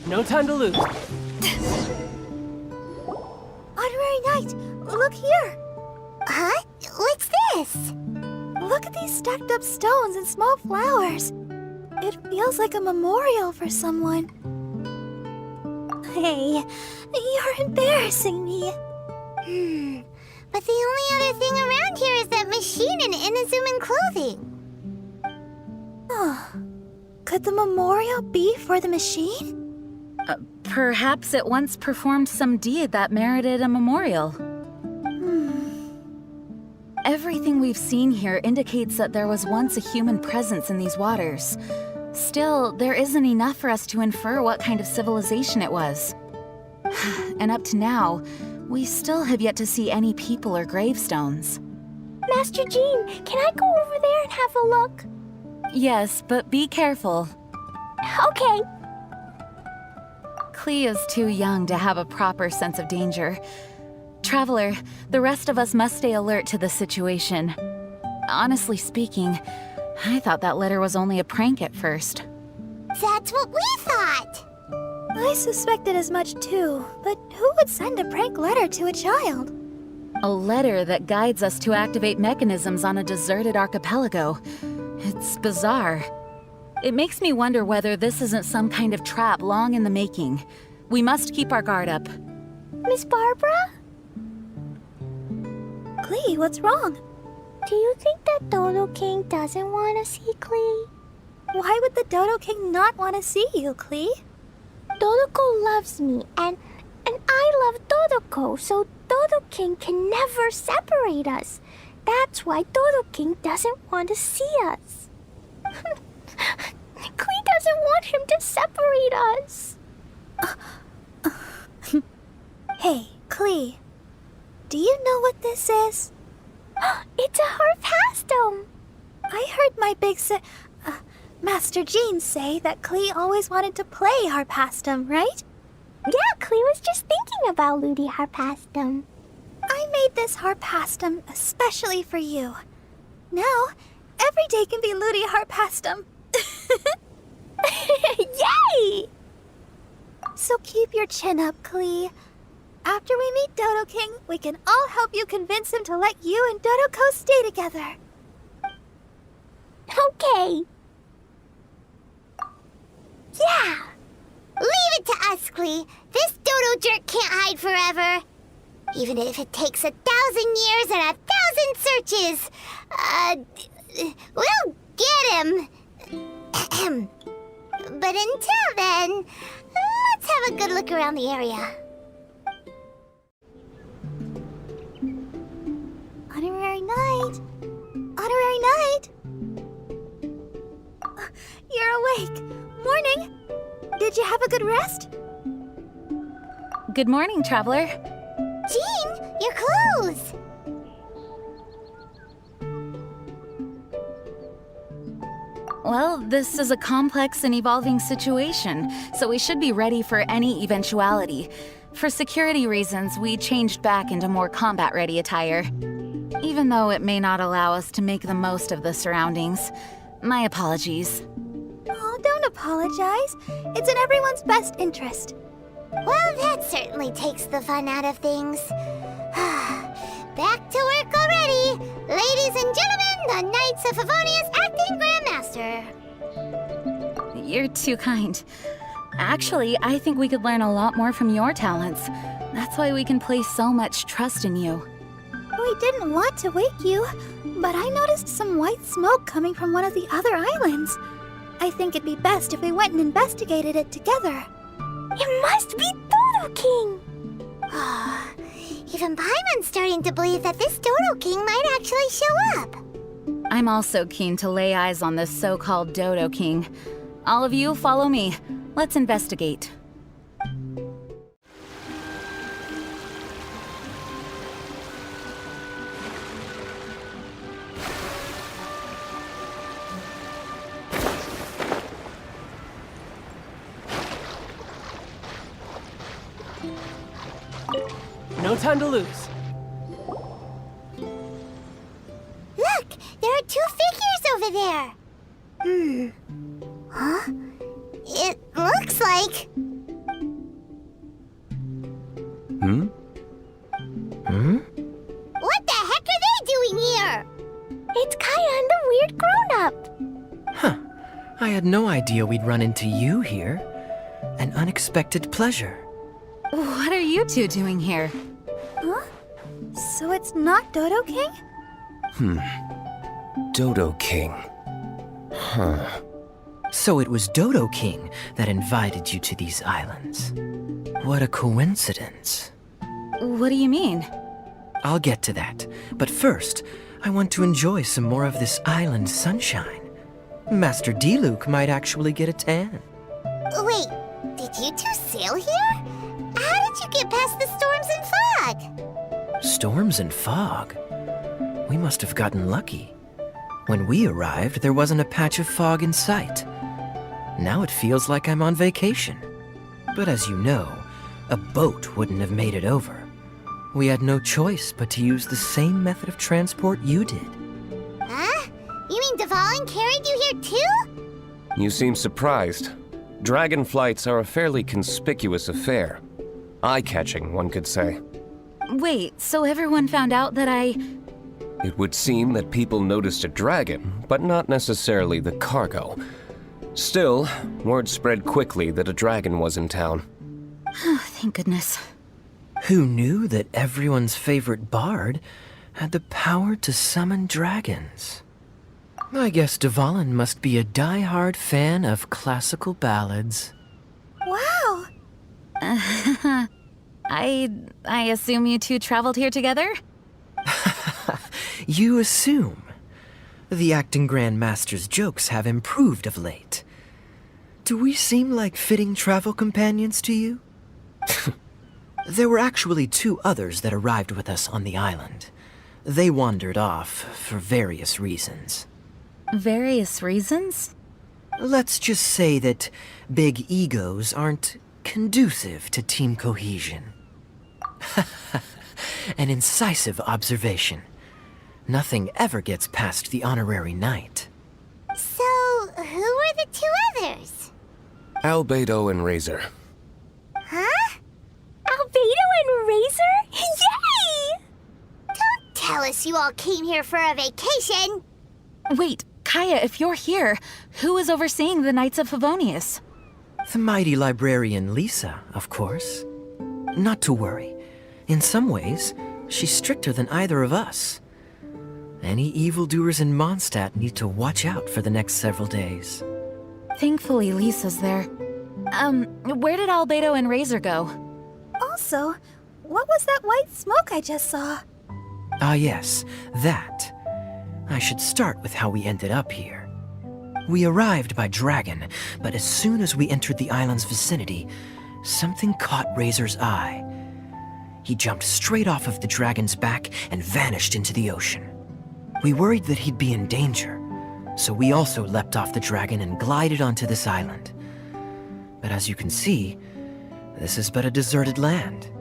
No time to lose. Honorary Knight, look here! Huh? What's this? Look at these stacked up stones and small flowers. It feels like a memorial for someone. Hey, you're embarrassing me. But the only other thing around here is that machine in Inazuman clothing. Could the memorial be for the machine? Perhaps it once performed some deed that merited a memorial. Everything we've seen here indicates that there was once a human presence in these waters. Still, there isn't enough for us to infer what kind of civilization it was. And up to now, we still have yet to see any people or gravestones. Master Jean, can I go over there and have a look? Yes, but be careful. Okay. Kaeya's too young to have a proper sense of danger. Traveler, the rest of us must stay alert to the situation. Honestly speaking, I thought that letter was only a prank at first. That's what we thought. I suspected as much too, but who would send a prank letter to a child? A letter that guides us to activate mechanisms on a deserted archipelago. It's bizarre. It makes me wonder whether this isn't some kind of trap long in the making. We must keep our guard up. Miss Barbara? Klee, what's wrong? Do you think that Dodo King doesn't want to see Klee? Why would the Dodo King not want to see you, Klee? Dodoko loves me, and I love Dodoko, so Dodo King can never separate us. That's why Dodo King doesn't want to see us. Klee doesn't want him to separate us. Hey, Klee. Do you know what this is? It's a harpastum. I heard my big Master Jean say that Klee always wanted to play harpastum, right? Yeah, Klee was just thinking about Ludi harpastum. I made this harpastum especially for you. Now, every day can be Ludi harpastum. Yay! So keep your chin up, Klee. After we meet Dodo King, we can all help you convince him to let you and Dodoko stay together. Okay. Yeah! Leave it to us, Klee. This Dodo jerk can't hide forever. Even if it takes 1,000 years and 1,000 searches. We'll get him. But until then, let's have a good look around the area. Honorary Knight! Honorary Knight! You're awake. Morning! Did you have a good rest? Good morning, Traveler. Jean, your clothes! Well, this is a complex and evolving situation, so we should be ready for any eventuality. For security reasons, we changed back into more combat-ready attire. Even though it may not allow us to make the most of the surroundings. My apologies. Oh, don't apologize. It's in everyone's best interest. Well, that certainly takes the fun out of things. Back to work already! Ladies and gentlemen, the Knights of Favonius Acting Grandmaster! You're too kind. Actually, I think we could learn a lot more from your talents. That's why we can place so much trust in you. We didn't want to wake you, but I noticed some white smoke coming from one of the other islands. I think it'd be best if we went and investigated it together. It must be Dodo King! Even Paimon's starting to believe that this Dodo King might actually show up. I'm also keen to lay eyes on this so-called Dodo King. All of you, follow me. Let's investigate. No time to lose. Look! There are 2 figures over there! Huh? It looks like... I had no idea we'd run into you here. An unexpected pleasure. What are you two doing here? Huh? So it's not Dodo King? Dodo King. Huh. So it was Dodo King that invited you to these islands. What a coincidence. What do you mean? I'll get to that, but first, I want to enjoy some more of this island sunshine. Master Diluc might actually get a tan. Wait, did you two sail here? How did you get past the storms and fog? Storms and fog? We must have gotten lucky. When we arrived, there wasn't a patch of fog in sight. Now it feels like I'm on vacation. But as you know, a boat wouldn't have made it over. We had no choice but to use the same method of transport you did. Huh? You mean Dvalin carried you here too? You seem surprised. Dragon flights are a fairly conspicuous affair. Eye-catching, one could say. Wait, so everyone found out that It would seem that people noticed a dragon, but not necessarily the cargo. Still, word spread quickly that a dragon was in town. Oh, thank goodness. Who knew that everyone's favorite bard had the power to summon dragons? I guess Dvalin must be a die-hard fan of classical ballads. Wow! I assume you two traveled here together? You assume. The acting grandmaster's jokes have improved of late. Do we seem like fitting travel companions to you? There were actually 2 others that arrived with us on the island. They wandered off for various reasons. Various reasons? Let's just say that big egos aren't conducive to team cohesion. An incisive observation. Nothing ever gets past the honorary knight. So, who were the 2 others? Albedo and Razor. Huh? Albedo and Razor? Yay! Don't tell us you all came here for a vacation. Wait, Kaeya, if you're here, who is overseeing the Knights of Favonius? The mighty librarian Lisa, of course. Not to worry. In some ways, she's stricter than either of us. Any evildoers in Mondstadt need to watch out for the next several days. Thankfully, Lisa's there. Where did Albedo and Razor go? Also, what was that white smoke I just saw? Ah yes, that. I should start with how we ended up here. We arrived by dragon, but as soon as we entered the island's vicinity, something caught Razor's eye. He jumped straight off of the dragon's back and vanished into the ocean. We worried that he'd be in danger, so we also leapt off the dragon and glided onto this island. But as you can see, this is but a deserted land.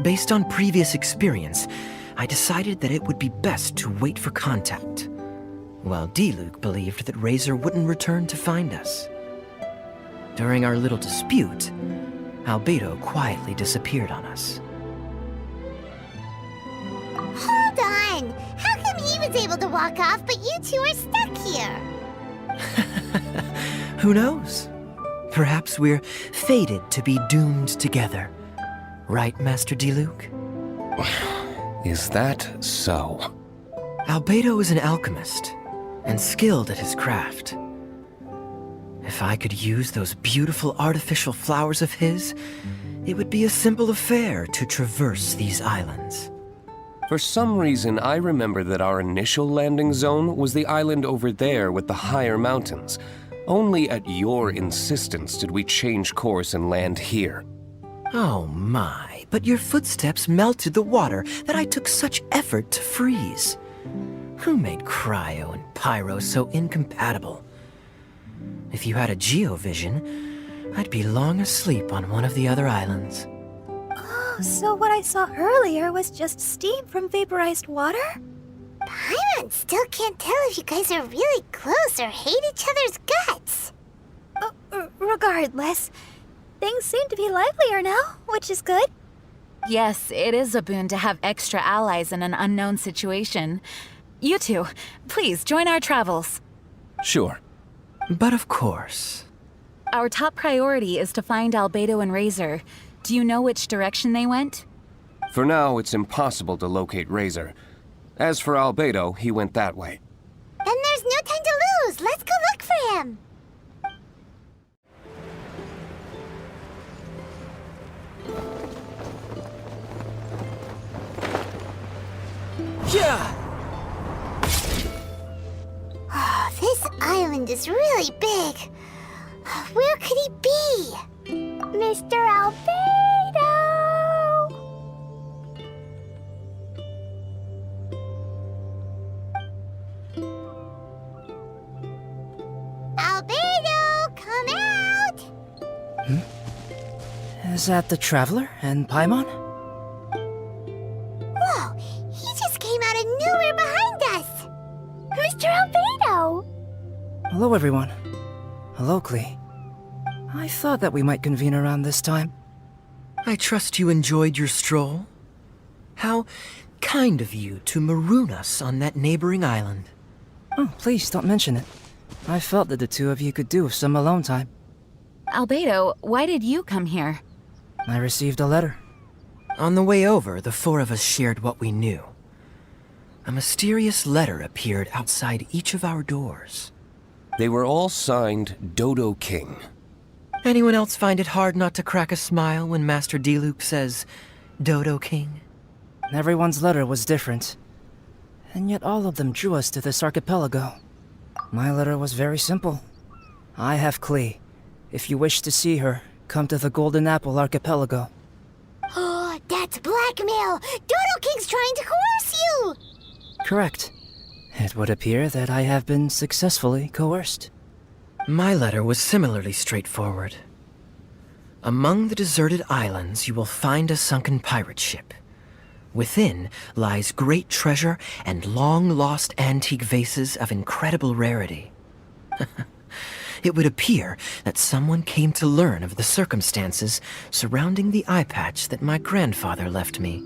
Based on previous experience, I decided that it would be best to wait for contact, while Diluc believed that Razor wouldn't return to find us. During our little dispute, Albedo quietly disappeared on us. Hold on! How come he was able to walk off, but you two are stuck here? Who knows? Perhaps we're fated to be doomed together. Right, Master Diluc? Is that so? Albedo is an alchemist, and skilled at his craft. If I could use those beautiful artificial flowers of his, it would be a simple affair to traverse these islands. For some reason, I remember that our initial landing zone was the island over there with the higher mountains. Only at your insistence did we change course and land here. Oh my, but your footsteps melted the water that I took such effort to freeze. Who made cryo and pyro so incompatible? If you had a geovision, I'd be long asleep on one of the other islands. Oh, so what I saw earlier was just steam from vaporized water? Paimon still can't tell if you guys are really close or hate each other's guts. Regardless, things seem to be livelier now, which is good. Yes, it is a boon to have extra allies in an unknown situation. You two, please join our travels. Sure. But of course. Our top priority is to find Albedo and Razor. Do you know which direction they went? For now, it's impossible to locate Razor. As for Albedo, he went that way. Then there's no time to lose. Let's go look for him. Yeah! Oh, this island is really big. Where could he be? Mr. Albedo! Albedo, come out! Is that the Traveler and Paimon? Whoa, he just came out of nowhere behind us! Mr. Albedo! Hello, everyone. Hello, Klee. I thought that we might convene around this time. I trust you enjoyed your stroll? How kind of you to maroon us on that neighboring island. Oh, please don't mention it. I felt that the two of you could do with some alone time. Albedo, why did you come here? I received a letter. On the way over, the four of us shared what we knew. A mysterious letter appeared outside each of our doors. They were all signed Dodo King. Anyone else find it hard not to crack a smile when Master Diluc says, Dodo King? Everyone's letter was different. And yet all of them drew us to this archipelago. My letter was very simple. I have Klee. If you wish to see her, come to the Golden Apple Archipelago. Oh, that's blackmail! Dodo King's trying to coerce you! Correct. It would appear that I have been successfully coerced. My letter was similarly straightforward. Among the deserted islands, you will find a sunken pirate ship. Within lies great treasure and long-lost antique vases of incredible rarity. It would appear that someone came to learn of the circumstances surrounding the eye patch that my grandfather left me.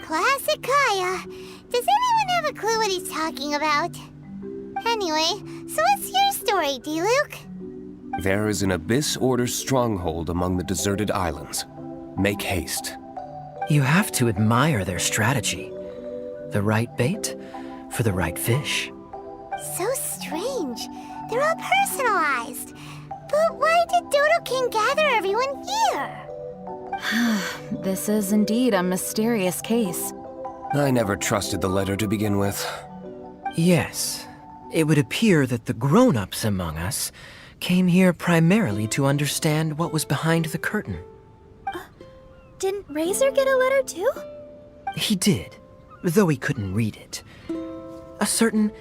Classic Kaeya. Does anyone have a clue what he's talking about? Anyway, so what's your story, Diluc? There is an Abyss Order stronghold among the deserted islands. Make haste. You have to admire their strategy. The right bait for the right fish. So strange. They're all personalized. But why did Dodo King gather everyone here? This is indeed a mysterious case. I never trusted the letter to begin with. Yes, it would appear that the grown-ups among us came here primarily to understand what was behind the curtain. Didn't Razor get a letter too? He did, though he couldn't read it. A certain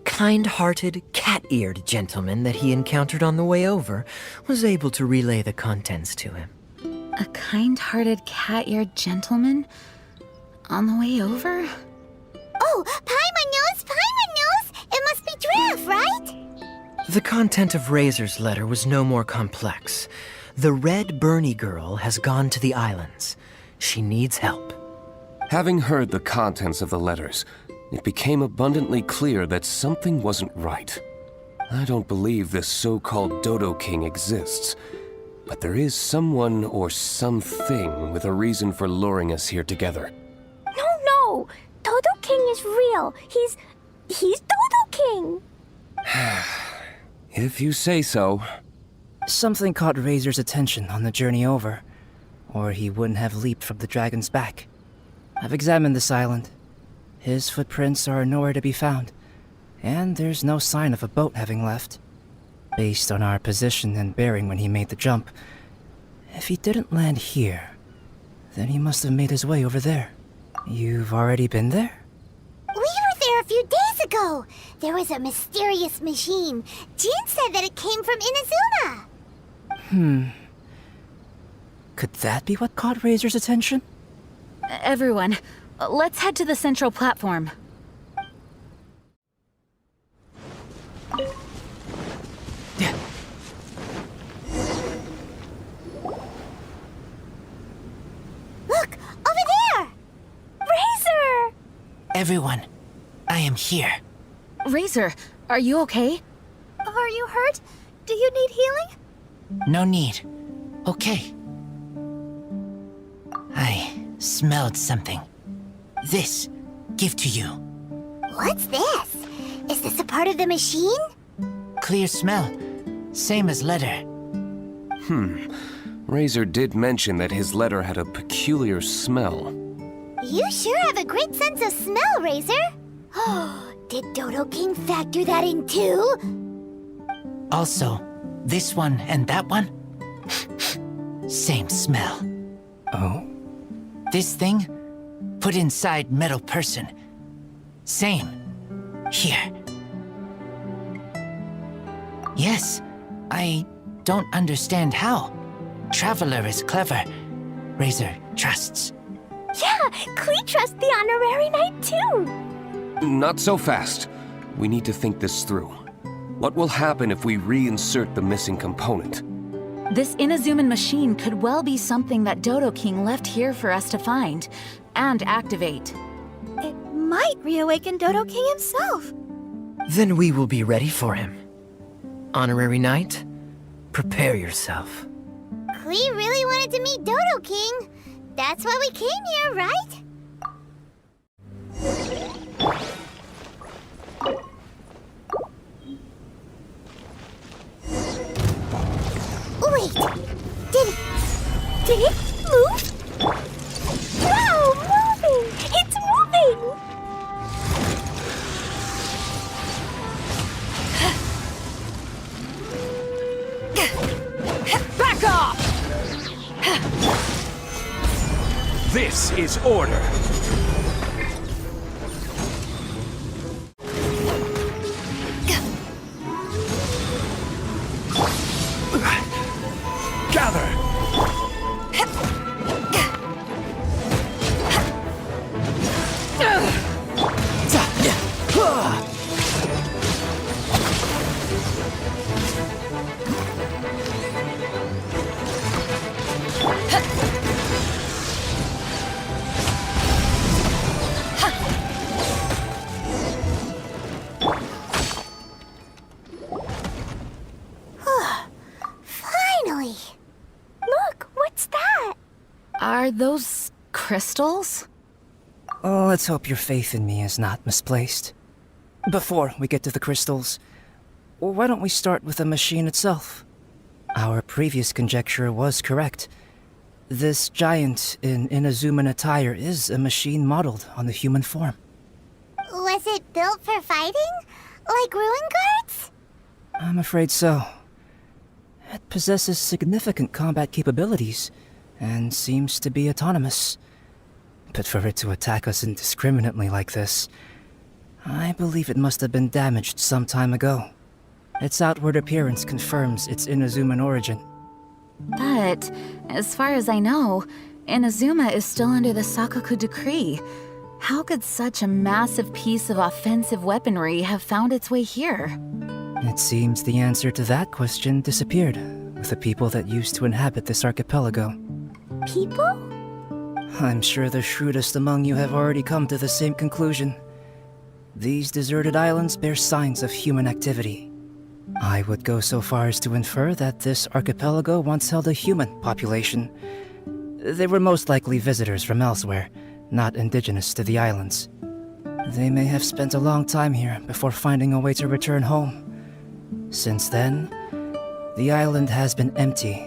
kind-hearted, cat-eared gentleman that he encountered on the way over was able to relay the contents to him. A kind-hearted, cat-eared gentleman? On the way over? Oh, Paimon knows! Paimon knows! It must be Giraffe, right? The content of Razor's letter was no more complex. The Red Bernie girl has gone to the islands. She needs help. Having heard the contents of the letters, it became abundantly clear that something wasn't right. I don't believe this so-called Dodo King exists, but there is someone or something with a reason for luring us here together. No! Dodo King is real. He's Dodo King! If you say so. Something caught Razor's attention on the journey over, or he wouldn't have leaped from the dragon's back. I've examined this island. His footprints are nowhere to be found, and there's no sign of a boat having left. Based on our position and bearing when he made the jump, if he didn't land here, then he must have made his way over there. You've already been there? We were there a few days ago. There was a mysterious machine. Jin said that it came from Inazuma. Could that be what caught Razor's attention? Everyone, let's head to the central platform. Look, over there! Razor! Everyone, I am here. Razor, are you okay? Are you hurt? Do you need healing? No need. Okay. I smelled something. This, give to you. What's this? Is this a part of the machine? Clear smell. Same as letter. Razor did mention that his letter had a peculiar smell. You sure have a great sense of smell, Razor. Oh, did Dodo King factor that in too? Also, this one and that one? Same smell. Oh? This thing? Put inside metal person. Same. Here. Yes, I don't understand how. Traveler is clever. Razor trusts. Yeah, Klee trusts the honorary knight too. Not so fast. We need to think this through. What will happen if we reinsert the missing component? This Inazuman machine could well be something that Dodo King left here for us to find and activate. It might reawaken Dodo King himself. Then we will be ready for him. Honorary Knight, prepare yourself. Klee really wanted to meet Dodo King. That's why we came here, right? Wait! Did it move? Wow, moving! It's moving! Back off! This is order. Gather! Finally! Look, what's that? Are those crystals? Oh, let's hope your faith in me is not misplaced. Before we get to the crystals, why don't we start with the machine itself? Our previous conjecture was correct. This giant in Inazuman attire is a machine modeled on the human form. Was it built for fighting? Like ruin guards? I'm afraid so. It possesses significant combat capabilities, and seems to be autonomous. But for it to attack us indiscriminately like this, I believe it must have been damaged some time ago. Its outward appearance confirms its Inazuman origin. But, as far as I know, Inazuma is still under the Sakoku decree. How could such a massive piece of offensive weaponry have found its way here? It seems the answer to that question disappeared with the people that used to inhabit this archipelago. People? I'm sure the shrewdest among you have already come to the same conclusion. These deserted islands bear signs of human activity. I would go so far as to infer that this archipelago once held a human population. They were most likely visitors from elsewhere, not indigenous to the islands. They may have spent a long time here before finding a way to return home. Since then, the island has been empty,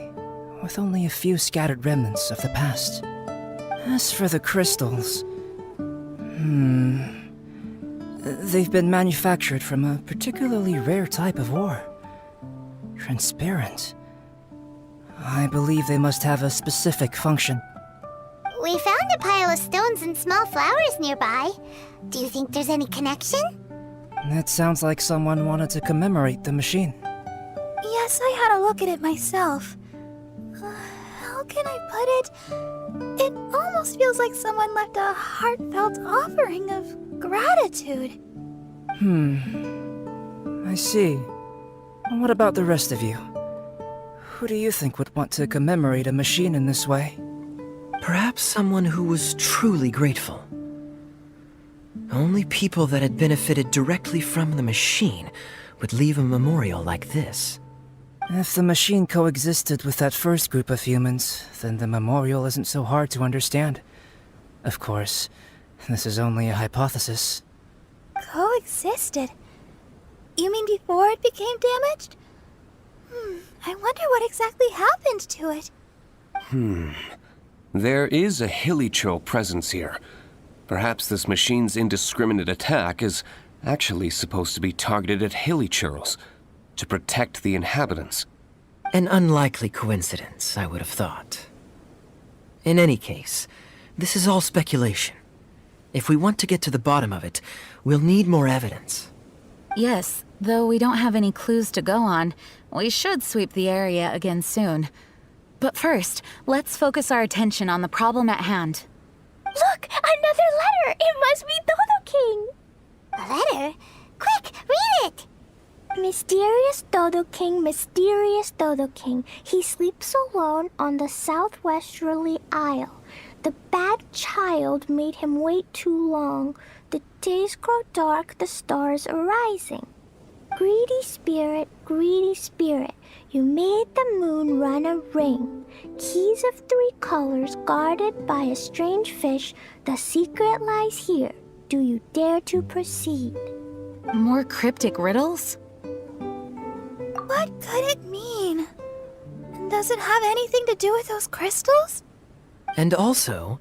with only a few scattered remnants of the past. As for the crystals... They've been manufactured from a particularly rare type of ore. Transparent. I believe they must have a specific function. We found a pile of stones and small flowers nearby. Do you think there's any connection? It sounds like someone wanted to commemorate the machine. Yes, I had a look at it myself. How can I put it? It almost feels like someone left a heartfelt offering of gratitude. I see. What about the rest of you? Who do you think would want to commemorate a machine in this way? Perhaps someone who was truly grateful. Only people that had benefited directly from the machine would leave a memorial like this. If the machine coexisted with that first group of humans, then the memorial isn't so hard to understand. Of course, this is only a hypothesis. Coexisted? You mean before it became damaged? I wonder what exactly happened to it. There is a hilichurl presence here. Perhaps this machine's indiscriminate attack is actually supposed to be targeted at hilichurls, to protect the inhabitants. An unlikely coincidence, I would have thought. In any case, this is all speculation. If we want to get to the bottom of it, we'll need more evidence. Yes, though we don't have any clues to go on, we should sweep the area again soon. But first, let's focus our attention on the problem at hand. Look! Another letter! It must be Dodo King! A letter? Quick, read it! Mysterious Dodo King, he sleeps alone on the southwesterly isle. The bad child made him wait too long. The days grow dark, the stars are rising. Greedy spirit, you made the moon run a ring. Keys of 3 colors guarded by a strange fish. The secret lies here. Do you dare to proceed? More cryptic riddles? What could it mean? And does it have anything to do with those crystals? And also,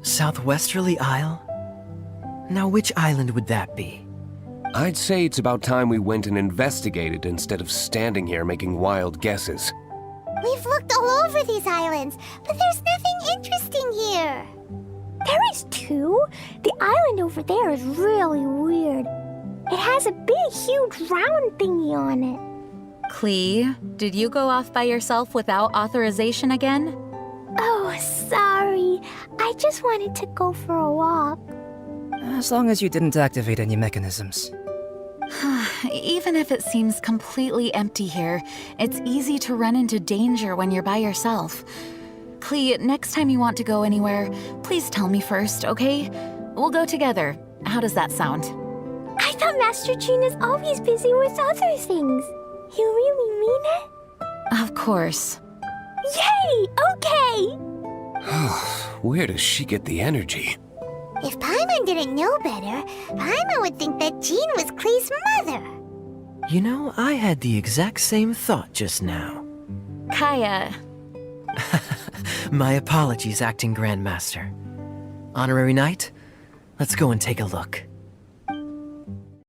Southwesterly Isle? Now which island would that be? I'd say it's about time we went and investigated instead of standing here making wild guesses. We've looked all over these islands, but there's nothing interesting here. There is too. The island over there is really weird. It has a big, huge round thingy on it. Klee, did you go off by yourself without authorization again? Oh, sorry. I just wanted to go for a walk. As long as you didn't activate any mechanisms. Even if it seems completely empty here, it's easy to run into danger when you're by yourself. Klee, next time you want to go anywhere, please tell me first, okay? We'll go together. How does that sound? I thought Master Jean is always busy with other things. You really mean it? Of course. Yay! Okay! Where does she get the energy? If Paimon didn't know better, Paimon would think that Jean was Klee's mother. You know, I had the exact same thought just now. Kaeya. My apologies, Acting Grandmaster. Honorary Knight, let's go and take a look.